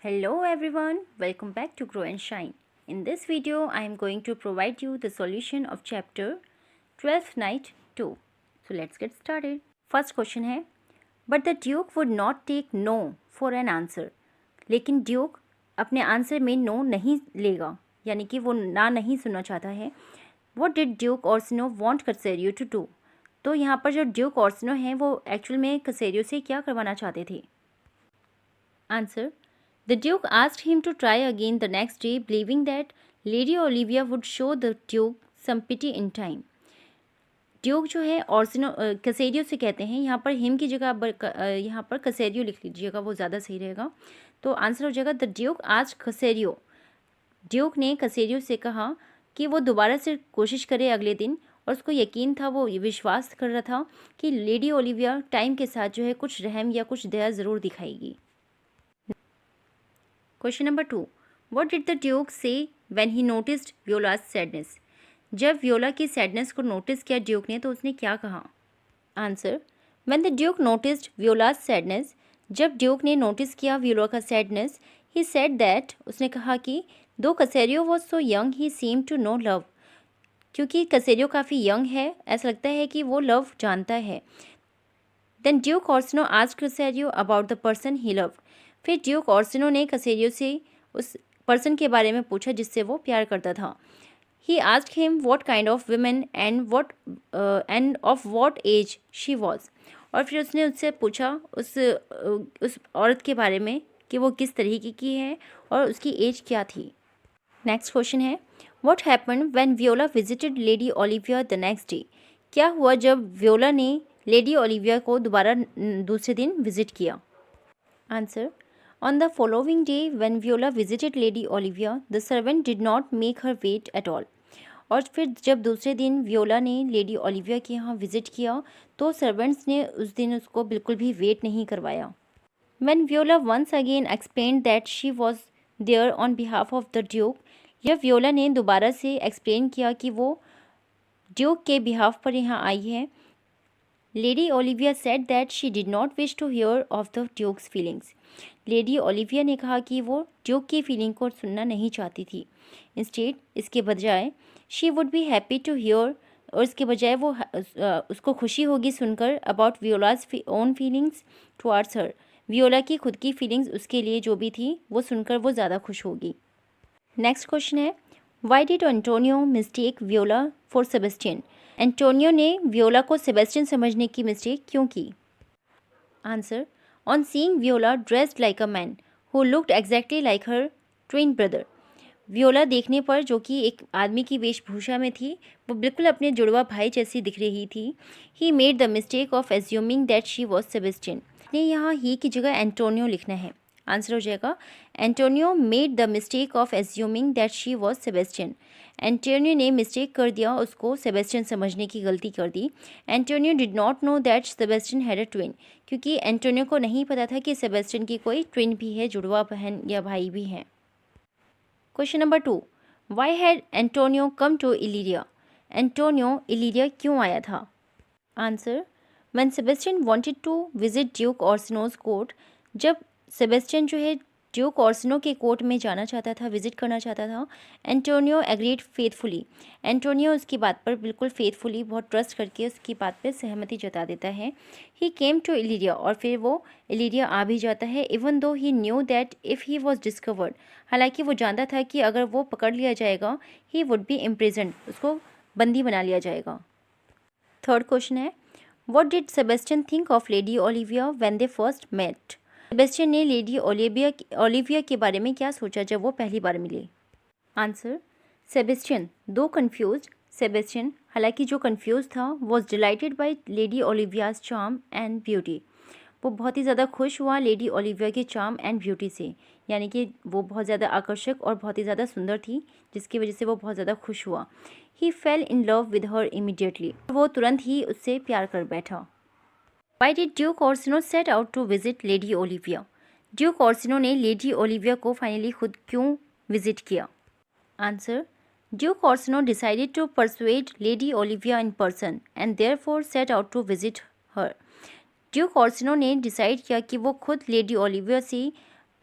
Hello everyone, welcome back to Grow and Shine. In this video, I am going to provide you the solution of chapter 12th Night 2. So let's get started. First question है, but the Duke would not take no for an answer. लेकिन Duke अपने answer में no नहीं लेगा, यानी कि वो ना नहीं सुनना चाहता है. What did Duke Orsino want Caserio to do? तो यहाँ पर जो ड्यूक ऑर्सिनो हैं वो एक्चुअल में कसेरियो से क्या करवाना चाहते थे. Answer, The Duke asked him to try again the next day, believing that Lady Olivia would show the Duke some pity in time. Duke जो है ऑर्सिनो कसेरियो से कहते हैं, यहाँ पर हिम की जगह यहाँ पर कसेरियो लिख लीजिएगा, वो ज़्यादा सही रहेगा. तो आंसर हो जाएगा द ड्यूक आज कसेरियो. ड्यूक ने कसेरियो से कहा कि वो दोबारा से कोशिश करे अगले दिन, और उसको यकीन था, वो विश्वास कर रहा था कि लेडी ओलिविया टाइम के साथ जो है कुछ रहम या कुछ दया ज़रूर दिखाएगी. Question number 2. What did the Duke say when he noticed Viola's sadness? जब वियोला की सैडनेस को नोटिस किया ड्यूक ने तो उसने क्या कहा. Answer, When the Duke noticed Viola's sadness, जब ड्यूक ने नोटिस किया वियोला का सैडनेस, he said that, उसने कहा कि दो कसेरियो was so young he seemed to know love. क्योंकि कसेरियो काफ़ी यंग है, ऐसा लगता है कि वो लव जानता है. Then Duke Orsino asked Caserio about the person he loved. फिर ड्यूक ऑर्सिनो ने कसेरियो से उस पर्सन के बारे में पूछा जिससे वो प्यार करता था. He asked him what kind of women and of what age she was. और फिर उसने उससे पूछा उस औरत के बारे में कि वो किस तरीके की है और उसकी एज क्या थी. नेक्स्ट क्वेश्चन है, what happened when Viola visited lady Olivia the next day. क्या हुआ जब वियोला ने लेडी ओलिविया को दोबारा दूसरे दिन विजिट किया. Answer, On the following day, when Viola visited Lady Olivia, the servant did not make her wait at all. और फिर जब दूसरे दिन वियोला ने लेडी ओलिविया के यहाँ विजिट किया तो सर्वेंट्स ने उस दिन उसको बिल्कुल भी वेट नहीं करवाया. When Viola once again explained that she was there on behalf of the Duke, जब वियोला ने दोबारा से एक्सप्लेन किया कि वो ड्यूक के बिहाफ पर यहाँ आई है, Lady Olivia said that she did not wish to hear of the Duke's feelings. Lady Olivia ने कहा कि वो ड्यूक की फीलिंग को सुनना नहीं चाहती थी. इंस्टेड, इसके बजाय she would be happy to hear, और इसके बजाय वो उसको खुशी होगी सुनकर about Viola's own feelings towards her. Viola की खुद की फीलिंग्स उसके लिए जो भी थी वो सुनकर वो ज़्यादा खुश होगी. नेक्स्ट क्वेश्चन है, Y did Antonio mistake Viola for Sebastian. Antonio ने वियोला को सेबेस्टियन समझने की मिस्टेक क्यों की. Answer, On seeing Viola dressed like a man who looked exactly like her twin brother. Viola देखने पर जो कि एक आदमी की वेशभूषा में थी वो बिल्कुल अपने जुड़वा भाई जैसी दिख रही थी. He made the mistake of assuming that she was Sebastian. ने यहाँ ही की जगह एंटोनियो लिखना है. आंसर हो जाएगा, Antonio made the mistake of assuming that she was Sebastian. Antonio ने मिस्टेक कर दिया, उसको सेबेस्टियन समझने की गलती कर दी. Antonio did not know that Sebastian had a twin. क्योंकि एंटोनियो को नहीं पता था कि सेबेस्टियन की कोई ट्विन भी है, जुड़वा बहन या भाई भी हैं. Question number 2. Why had Antonio come to Illyria. Antonio Illyria क्यों आया था. Answer, when Sebastian wanted to visit Duke Orsino's court. जब सेबेस्टियन जो है ड्यूक ऑर्सिनो के कोर्ट में जाना चाहता था, विजिट करना चाहता था, एंटोनियो एग्रीड फेथफुली. एंटोनियो उसकी बात पर बिल्कुल फेथफुली, बहुत ट्रस्ट करके उसकी बात पर सहमति जता देता है. ही केम टू इलीरिया, और फिर वो इलीरिया आ भी जाता है. Even though he knew that if he was discovered, हालांकि वो जानता था कि अगर वो पकड़ लिया जाएगा ही वुड बी इम्प्रिजन्ड, उसको बंदी बना लिया जाएगा. थर्ड क्वेश्चन है, what did Sebastian think of Lady Olivia when they first met. Sebastian ने लेडी ओलिविया के बारे में क्या सोचा जब वो पहली बार मिले. Answer, Sebastian though confused. Sebastian हालांकि जो कन्फ्यूज था was delighted by Lady Olivia's charm and beauty. वो बहुत ही ज़्यादा खुश हुआ लेडी ओलिविया के चार्म एंड ब्यूटी से, यानी कि वो बहुत ज़्यादा आकर्षक और बहुत ही ज़्यादा सुंदर थी, जिसकी वजह से वो बहुत ज़्यादा खुश हुआ. He fell in love with her immediately. वो तुरंत ही उससे प्यार कर बैठा. Why did Duke Orsino set out to visit Lady Olivia? Duke Orsino ने लेडी ओलिविया को फाइनली खुद क्यों विजिट किया. Answer, Duke Orsino decided to persuade Lady Olivia in person and therefore set out to visit her. Duke Orsino ने decide किया कि वो खुद लेडी ओलिविया से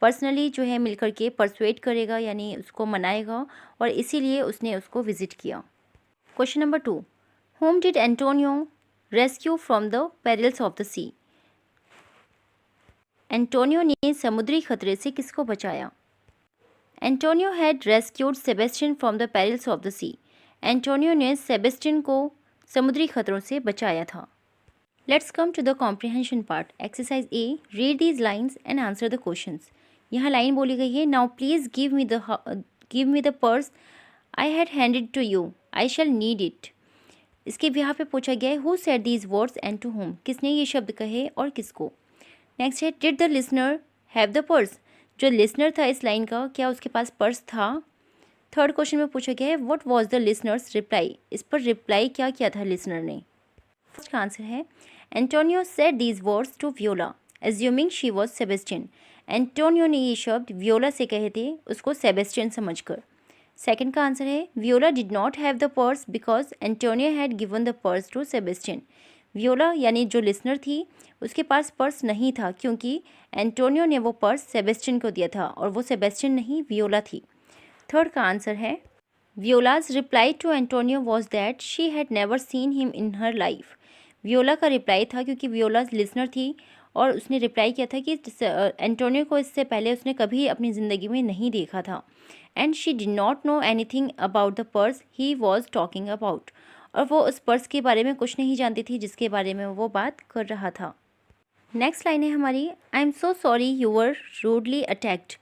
पर्सनली जो है मिलकर के परसुएट करेगा, यानी उसको मनाएगा, और इसीलिए उसने उसको विजिट किया। Question number 2, whom did Antonio rescue from the perils of the sea? Antonio ने समुद्री खतरे से किसको बचाया? Antonio had rescued Sebastian from the perils of the sea. Antonio ने सेबेस्टियन को समुद्री खतरों से बचाया था। Let's come to the comprehension part. Exercise A, read these lines and answer the questions. यहाँ लाइन बोली गई है, now please give me the purse I had handed to you, I shall need it. इसके यहाँ पे पूछा गया है, who said these words and to whom, किसने ये शब्द कहे और किसको। नेक्स्ट है, did the listener have the purse, जो लिसनर था इस लाइन का, क्या उसके पास पर्स था। थर्ड क्वेश्चन में पूछा गया है, what was the listener's reply, इस पर रिप्लाई क्या किया था लिसनर ने। फर्स्ट का आंसर है, Antonio said these words to Viola assuming she was Sebastian. Antonio ने ये शब्द वियोला से कहे थे, उसको सेबेस्टियन समझकर। सेकंड का आंसर है, Viola did not have the purse because Antonio had given the purse to Sebastian. Viola यानी जो लिसनर थी उसके पास पर्स नहीं था, क्योंकि एंटोनियो ने वो पर्स सेबेस्टियन को दिया था, और वो सेबेस्टियन नहीं वियोला थी। थर्ड का आंसर है, Viola's reply to Antonio was that she had never seen him in her life. Viola का रिप्लाई था, क्योंकि वियोला लिसनर थी, और उसने रिप्लाई किया था कि एंटोनियो को इससे पहले उसने कभी अपनी ज़िंदगी में नहीं देखा था। And she did not know anything about the purse he was talking about, और वो उस पर्स के बारे में कुछ नहीं जानती थी जिसके बारे में वो बात कर रहा था। नेक्स्ट लाइन है हमारी, I am so sorry you were rudely attacked,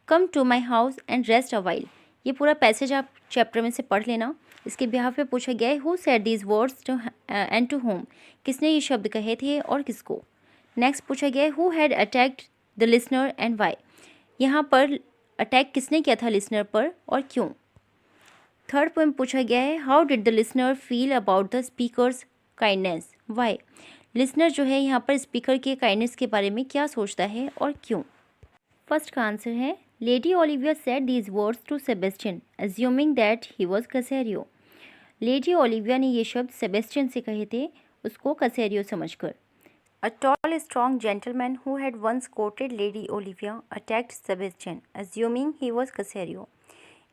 come to my house and rest a while. ये पूरा पैसेज आप चैप्टर में से पढ़ लेना। इसके बिहाफ पे पूछा गया है, who said these words to and to whom, किसने ये शब्द कहे थे और किसको। नेक्स्ट पूछा गया है, who had attacked the listener and why, यहाँ पर अटैक किसने किया था लिसनर पर और क्यों। थर्ड पोएम पूछा गया है, how did the listener feel about the speaker's kindness, why. Listener जो है यहाँ पर स्पीकर के काइंडनेस के बारे में क्या सोचता है और क्यों। फर्स्ट का आंसर है, Lady Olivia said these words to Sebastian assuming that he was Cesario. Lady Olivia ने ये शब्द सेबेस्टियन से कहे थे, उसको कसेरियो समझकर। A tall strong gentleman who had once courted Lady Olivia attacked Sebastian assuming he was Cesario.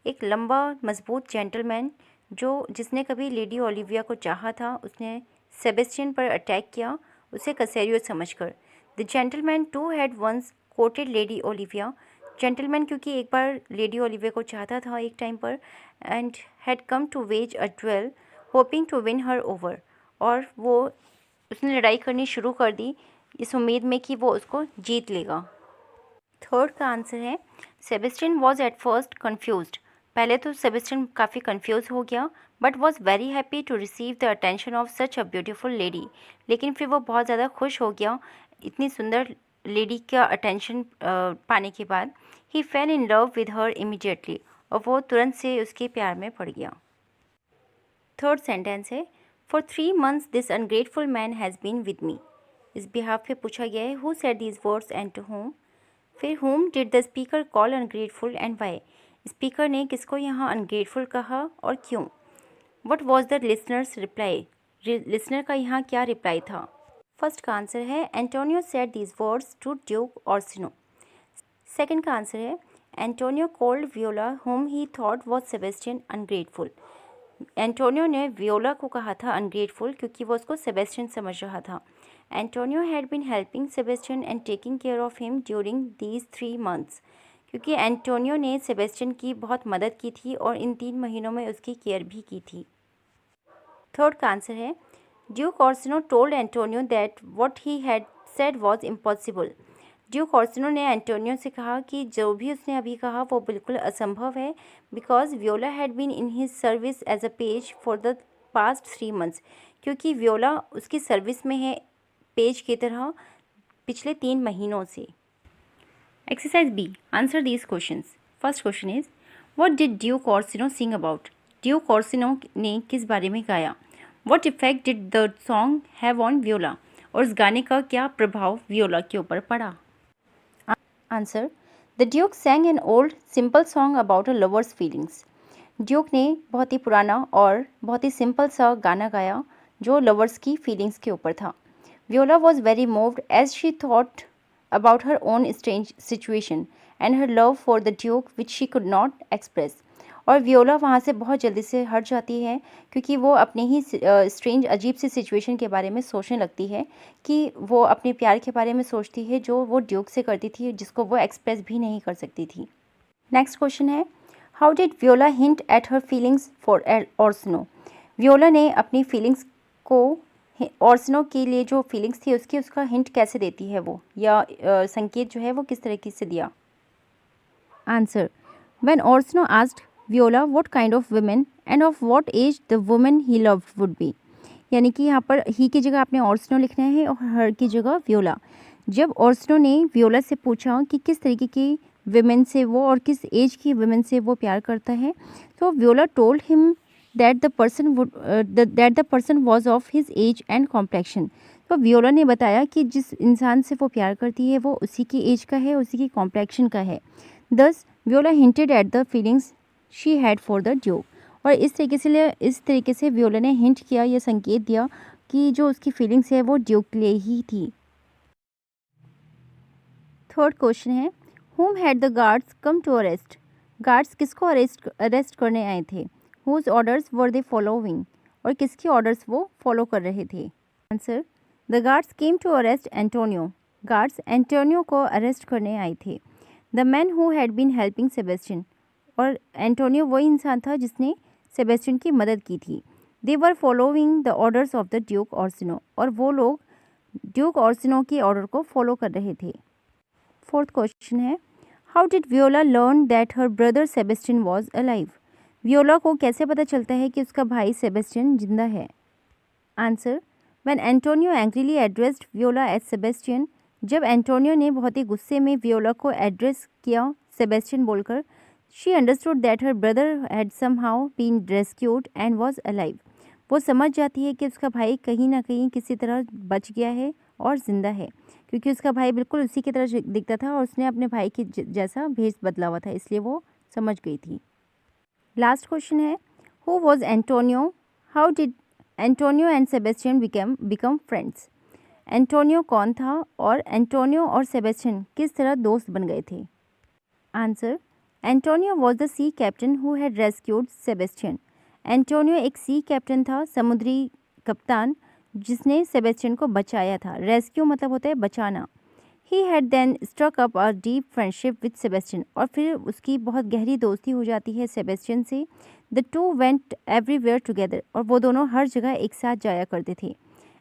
एक लंबा मजबूत जेंटलमैन जिसने कभी लेडी ओलिविया को चाहा था, उसने सेबेस्टियन पर अटैक किया, उसे कसेरियो समझकर। The gentleman too had once courted Lady Olivia, gentleman क्योंकि एक बार लेडी ओलिविया को चाहता था एक टाइम पर, and had come to wage a duel hoping to win her over, और उसने लड़ाई करनी शुरू कर दी इस उम्मीद में कि वो उसको जीत लेगा। थर्ड का आंसर है, Sebastian was at first confused, पहले तो सेबेस्टियन काफ़ी कन्फ्यूज़ हो गया, but was very happy to receive the attention of such a beautiful lady, लेकिन फिर वो बहुत ज़्यादा खुश हो गया इतनी सुंदर लेडी का अटेंशन पाने के बाद। He fell in love with her immediately, और वो तुरंत से उसके प्यार में पड़ गया। थर्ड सेंटेंस है, for 3 months this ungrateful man has been with me. इस बिहाफ पे पूछा गया है, who said these words and to whom. फिर whom did the speaker call ungrateful and why, speaker ने किसको यहाँ अनग्रेटफुल कहा और क्यों। What was the listener's reply, listener का यहाँ क्या रिप्लाई था। फर्स्ट का आंसर है, Antonio said these words to Duke Orsino. Second का आंसर है, Antonio called Viola whom he thought was Sebastian ungrateful. Antonio ने वियोला को कहा था अनग्रेटफुल क्योंकि वो उसको सेबेस्टियन समझ रहा था। Antonio had been helping Sebastian and taking care of him during these 3 months, क्योंकि एंटोनियो ने सेबेस्टियन की बहुत मदद की थी और इन 3 महीनों में उसकी केयर भी की थी। थर्ड का आंसर है, Duke Orsino told Antonio that what he had said was impossible. Duke Orsino ने एंटोनियो से कहा कि जो भी उसने अभी कहा वो बिल्कुल असंभव है, because Viola had been in his service as a page for the past 3 months, क्योंकि वियोला उसकी सर्विस में है पेज की तरह पिछले 3 महीनों से। Exercise B, answer these questions. First question is, what did Duke Orsino sing about, Duke Orsino ने किस बारे में गाया। What effect did the song have on Viola, और उस गाने का क्या प्रभाव वियोला के ऊपर पड़ा। Answer, the Duke सैंग an old simple song about a lovers feelings. Duke ने बहुत ही पुराना और बहुत ही सिंपल सा गाना गाया जो लवर्स की फीलिंग्स के ऊपर था। Viola was very moved as she thought about her own strange situation and her love for the Duke which she could not express. और वियोला वहाँ से बहुत जल्दी से हट जाती है क्योंकि वो अपनी ही स्ट्रेंज अजीब सी सिचुएशन के बारे में सोचने लगती है कि वो अपने प्यार के बारे में सोचती है जो वो ड्यूक से करती थी, जिसको वो एक्सप्रेस भी नहीं कर सकती थी। नेक्स्ट क्वेश्चन है, how did Viola hint at her feelings for Orsino? Viola ने अपनी फीलिंग्स को ओर्सनो के लिए जो फीलिंग्स थी उसका हिंट कैसे देती है वो, या संकेत जो है वो किस तरीके से दिया? Answer, when Orsino asked Viola what kind of women and of what age the women he loved would be, यानी कि यहाँ पर ही की जगह आपने ओर्सनो लिखना है और हर की जगह वियोला। जब ओर्सनो ने वियोला से पूछा कि किस तरीके की वुमेन से वो और किस एज की वुमेन से वो प्यार करता है, तो Viola told him that the person was of his age and complexion. तो वियोला ने बताया कि जिस इंसान से वो प्यार करती है वो उसी की एज का है, उसी की कॉम्प्लेक्शन का है। दस Viola hinted at the feelings she had for the Duke, और इस तरीके से वियोला ने हिंट किया या संकेत दिया कि जो उसकी फीलिंग्स है वो ड्यूक के लिए ही थी। थर्ड क्वेश्चन है, whom had the guards come to arrest? Guards किसको अरेस्ट करने आए थे? whose orders were they following? और किसकी ऑर्डर्स वो फॉलो कर रहे थे? Answer, the guards came to arrest Antonio. Guards Antonio को अरेस्ट करने आए थे। The man who had been helping Sebastian, और एंटोनियो वही इंसान था जिसने सेबेस्टियन की मदद की थी। They were following the orders of the Duke Orsino, और वो लोग ड्यूक ऑर्सिनो की ऑर्डर को फॉलो कर रहे थे। फोर्थ क्वेश्चन है, how did Viola learn that her brother Sebastian was alive? Viola को कैसे पता चलता है कि उसका भाई सेबेस्टियन जिंदा है? Answer, when Antonio angrily addressed Viola as Sebastian, जब एंटोनियो ने बहुत ही गुस्से में वियोला को एड्रेस किया सेबेस्टियन बोलकर, she understood that her brother had somehow been rescued and was alive. वो समझ जाती है कि उसका भाई कहीं ना कहीं किसी तरह बच गया है और ज़िंदा है, क्योंकि उसका भाई बिल्कुल उसी की तरह दिखता था और उसने अपने भाई के जैसा भेष बदला हुआ था, इसलिए वो समझ गई थी। लास्ट क्वेश्चन है, who was Antonio? How did Antonio and Sebastian become friends? Antonio कौन था और एंटोनियो और सेबेस्टियन किस तरह दोस्त बन गए थे? Answer, Antonio was the sea captain who had rescued Sebastian. Antonio एक सी कैप्टन था, समुद्री कप्तान, जिसने सेबेस्टियन को बचाया था। रेस्क्यू मतलब होता है बचाना। He had then struck up a deep friendship with Sebastian, और फिर उसकी बहुत गहरी दोस्ती हो जाती है सेबेस्टियन से। The two went everywhere together, और वो दोनों हर जगह एक साथ जाया करते थे।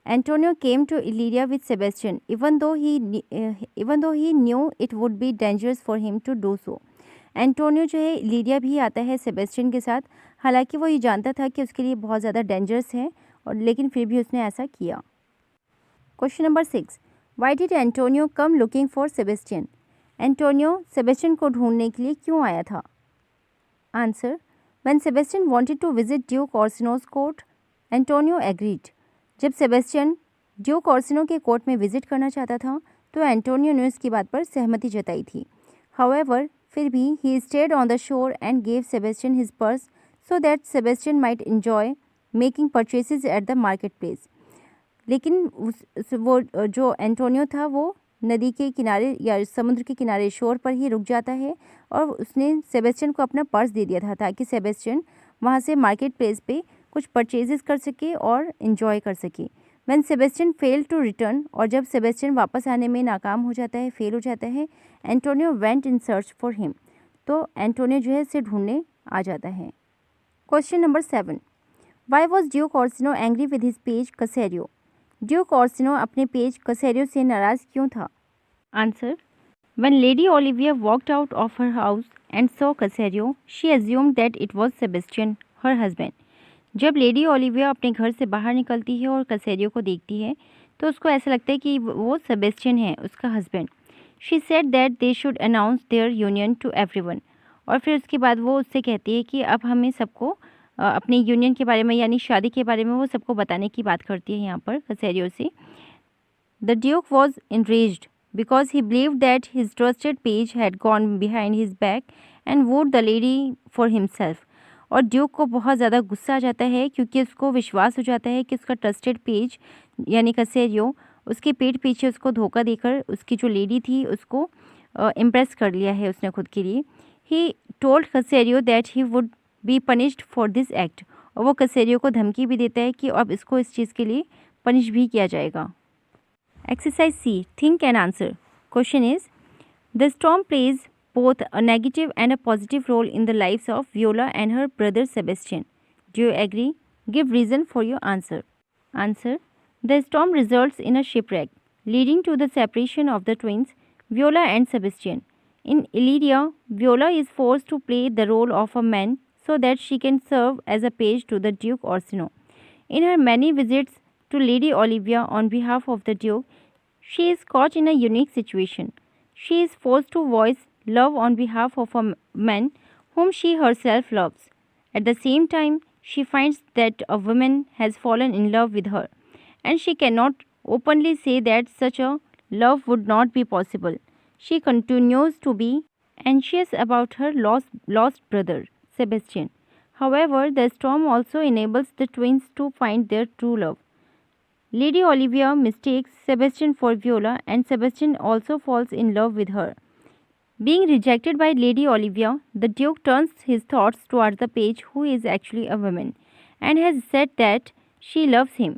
Antonio came to Illyria with Sebastian even though he knew it would be dangerous for him to do so. Antonio जो है इलीरिया भी आता है सेबेस्टियन के साथ, हालांकि वो ये जानता था कि उसके लिए बहुत ज़्यादा डेंजरस है, और लेकिन फिर भी उसने ऐसा किया। Question number 6, why did Antonio come looking for Sebastian? Antonio Sebastian को ढूंढने के लिए क्यों आया था? Answer, when Sebastian wanted to visit Duke Orsino's court, Antonio agreed. जब सेबेस्टियन ड्यूक ऑर्सिनो के कोर्ट में विजिट करना चाहता था तो एंटोनियो ने उसकी बात पर सहमति जताई थी। हाउएवर, फिर भी he stayed on the shore and gave Sebastian his purse so that Sebastian might enjoy making purchases at the market place. लेकिन वो जो एंटोनियो था वो नदी के किनारे या समुद्र के किनारे शोर पर ही रुक जाता है, और उसने सेबेस्टियन को अपना पर्स दे दिया था ताकि सेबेस्टियन वहाँ से मार्केट प्लेस पे कुछ परचेजेस कर सके और इन्जॉय कर सके। When Sebastian fail to return, और जब सेबेस्टियन वापस आने में नाकाम हो जाता है, फेल हो जाता है, Antonio went in search for him, तो एंटोनियो जो है इसे ढूंढने आ जाता है। Question number 7, why was Duke Orsino angry with his page Cesario? Duke Orsino अपने पेज कसेरियो से नाराज़ क्यों था? Answer, when Lady Olivia walked out of her house and saw Cesario she assumed that it was Sebastian her husband. जब Lady Olivia अपने घर से बाहर निकलती है और कसेरियो को देखती है तो उसको ऐसा लगता है कि वो सेबेस्टियन है, उसका husband. She said that they should announce their union to everyone, और फिर उसके बाद वो उससे कहती है कि अब हमें सबको अपने यूनियन के बारे में यानी शादी के बारे में वो सबको बताने की बात करती है यहाँ पर कसेरियो से। The Duke was enraged because he believed that his trusted page had gone behind his back and wooed the lady for himself। और ड्यूक को बहुत ज़्यादा गुस्सा आ जाता है क्योंकि उसको विश्वास हो जाता है कि उसका ट्रस्टेड पेज यानी कसेरियो उसके पीठ पीछे उसको धोखा देकर उसकी जो लेडी थी उसको इम्प्रेस कर लिया है उसने खुद के लिए। He told Cesario that he would be punished for this act, और वो कसेरियो को धमकी भी देता है कि अब इसको इस चीज़ के लिए पनिश भी किया जाएगा। Exercise C, think and answer. Question is, the storm plays both a negative and a positive role in the lives of Viola and her brother Sebastian. Do you agree? Give reason for your answer. Answer: the storm results in a shipwreck, leading to the separation of the twins, Viola and Sebastian. In Illyria, Viola is forced to play the role of a man so that she can serve as a page to the Duke Orsino. In her many visits to Lady Olivia on behalf of the Duke, she is caught in a unique situation. She is forced to voice love on behalf of a man whom she herself loves. At the same time, she finds that a woman has fallen in love with her, and she cannot openly say that such a love would not be possible. She continues to be anxious about her lost brother, Sebastian. However, the storm also enables the twins to find their true love. Lady Olivia mistakes Sebastian for Viola, and Sebastian also falls in love with her. Being rejected by Lady Olivia, the Duke turns his thoughts towards the page, who is actually a woman, and has said that she loves him.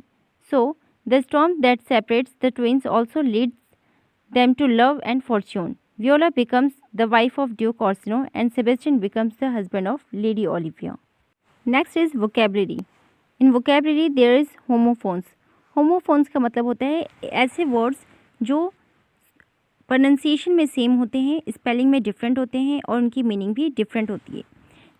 So, the storm that separates the twins also leads them to love and fortune. Viola becomes the wife of Duke Orsino, and Sebastian becomes the husband of Lady Olivia. Next is vocabulary. In vocabulary, there is homophones. Homophones का मतलब होता है ऐसे words जो pronunciation में same होते हैं, spelling में डिफरेंट होते हैं और उनकी मीनिंग भी डिफरेंट होती है।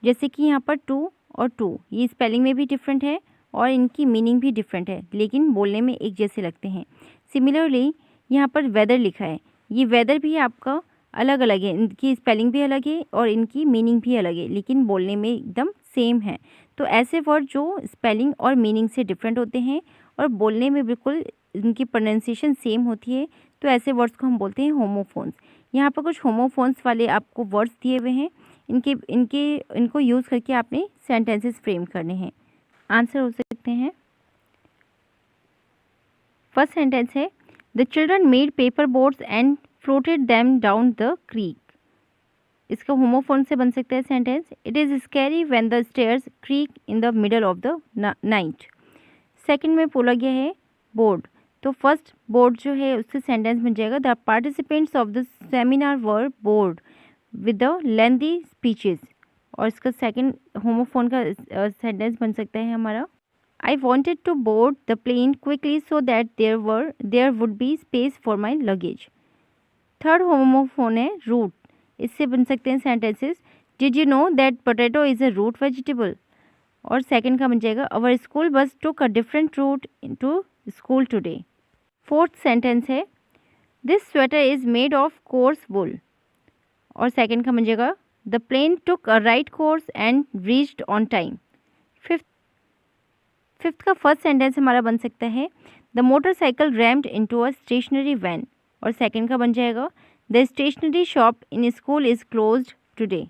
जैसे कि यहाँ पर टू और टू, ये स्पेलिंग में भी डिफरेंट है और इनकी मीनिंग भी डिफरेंट है, लेकिन बोलने में एक जैसे लगते हैं। सिमिलरली यहाँ पर वेदर लिखा है, ये वेदर भी आपका अलग अलग है, इनकी स्पेलिंग भी अलग है और इनकी मीनिंग भी अलग है, लेकिन बोलने में एकदम सेम है। तो ऐसे वर्ड जो स्पेलिंग और मीनिंग से डिफरेंट होते हैं और बोलने में बिल्कुल इनकी प्रोनाउंसिएशन सेम होती है, तो ऐसे वर्ड्स को हम बोलते हैं होमोफोन्स। यहाँ पर कुछ होमोफोन्स वाले आपको वर्ड्स दिए हुए हैं, इनको यूज़ करके आपने सेंटेंसेस फ्रेम करने हैं। आंसर हो सकते हैं, फर्स्ट सेंटेंस है, the children made paper boats and floated them down the creek. इसका होमोफोन से बन सकता है sentence, it is scary when the stairs creek in the middle of the night. Second में बोला गया है बोर्ड, तो फर्स्ट बोर्ड जो है उससे सेंटेंस बन जाएगा, the participants of the seminar were board with the lengthy speeches. और इसका सेकंड होमोफोन का सेंटेंस बन सकता है हमारा, I wanted to board the plane quickly so that there would be space for my luggage. Third homophone है root, इससे बन सकते हैं sentences, did you know that potato is a root vegetable. और सेकंड का बन जाएगा, our school bus took a different route to school today. Fourth sentence है, this sweater is made of coarse wool. और सेकंड का बन जाएगा, the plane took a right course and reached on time. Fifth का first sentence हमारा बन सकता है, the motorcycle rammed into a stationery van. और सेकंड का बन जाएगा, the stationery shop in school is closed today.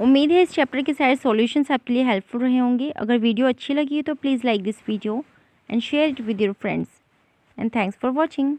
उम्मीद है इस चैप्टर के सारे सॉल्यूशंस आपके लिए हेल्पफुल रहे होंगे। अगर वीडियो अच्छी लगी है तो please like this video and share it with your friends, and thanks for watching.